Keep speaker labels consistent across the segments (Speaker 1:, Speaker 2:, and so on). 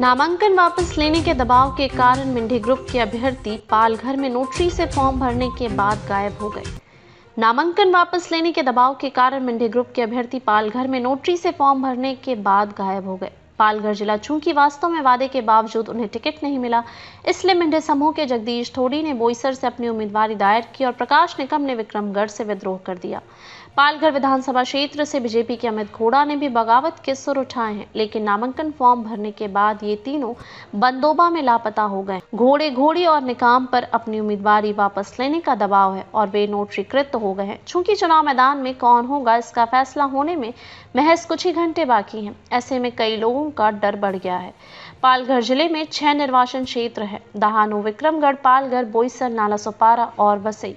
Speaker 1: नामांकन वापस लेने के दबाव के कारण मिंडी ग्रुप के अभ्यर्थी पालघर में नोटरी से फॉर्म भरने के बाद गायब हो गए। नामांकन वापस लेने के दबाव के कारण मिंडी ग्रुप के अभ्यर्थी पालघर में नोटरी से फॉर्म भरने के बाद गायब हो गए। पालघर जिला चूंकि वास्तव में वादे के बावजूद उन्हें टिकट नहीं मिला, इसलिए मिंडी समूह के जगदीश थोड़ी ने बोईसर से अपनी उम्मीदवारी दायर की और प्रकाश निकम ने विक्रमगढ़ से विद्रोह कर दिया। पालघर विधानसभा क्षेत्र से बीजेपी के अमित घोड़ा ने भी बगावत के सुर उठाए हैं, लेकिन नामांकन फॉर्म भरने के बाद ये तीनों बंदोबा में लापता हो गए। घोड़े घोड़ी और निकाम पर अपनी उम्मीदवारी वापस लेने का दबाव है और वे नोटरीकृत हो गए हैं। चूंकि चुनाव मैदान में कौन होगा इसका फैसला होने में महज कुछ ही घंटे बाकी हैं, ऐसे में कई लोगों का डर बढ़ गया है। पालघर जिले में 6 निर्वाचन क्षेत्र है: दहानू, विक्रमगढ़, पालघर, बोईसर, नालासोपारा और वसई।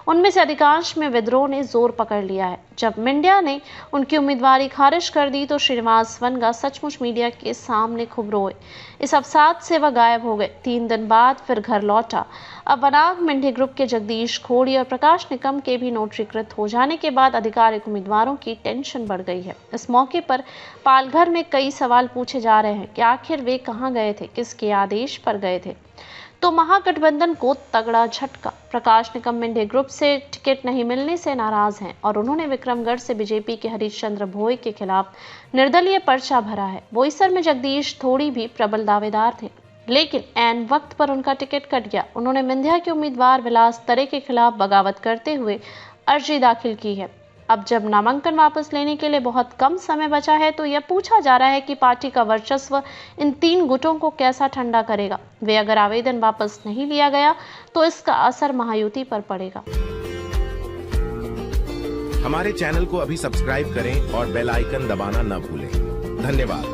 Speaker 1: उनमें से अधिकांश में विद्रोह ने जोर पकड़ लिया है। जब मीडिया ने उनकी उम्मीदवारी खारिज कर दी तो श्रीनिवास वनगा सचमुच मीडिया के सामने खूब रोए। इस अवसाद से वह गायब हो गए। 3 दिन बाद फिर घर लौटा। अब वनाग मिंडी ग्रुप के जगदीश खोड़ी और प्रकाश निकम के भी नोटरीकृत हो जाने के बाद आधिकारिक उम्मीदवारों की टेंशन बढ़ गई है। इस मौके पर पालघर में कई सवाल पूछे जा रहे हैं कि आखिर वे कहाँ गए थे, किसके आदेश पर गए थे। तो महागठबंधन को तगड़ा झटका। प्रकाश निकम मिंडी ग्रुप से टिकट नहीं मिलने से नाराज हैं और उन्होंने विक्रमगढ़ से बीजेपी के हरिश्चंद्र भोई के खिलाफ निर्दलीय पर्चा भरा है। बोईसर में जगदीश थोड़ी भी प्रबल दावेदार थे, लेकिन ऐन वक्त पर उनका टिकट कट गया। उन्होंने विंध्या के उम्मीदवार विलास तरे के खिलाफ बगावत करते हुए अर्जी दाखिल की है। अब जब नामांकन वापस लेने के लिए बहुत कम समय बचा है तो यह पूछा जा रहा है कि पार्टी का वर्चस्व इन 3 गुटों को कैसा ठंडा करेगा। वे अगर आवेदन वापस नहीं लिया गया तो इसका असर महायुति पर पड़ेगा।
Speaker 2: हमारे चैनल को अभी सब्सक्राइब करें और बेल आइकन दबाना न भूलें। धन्यवाद।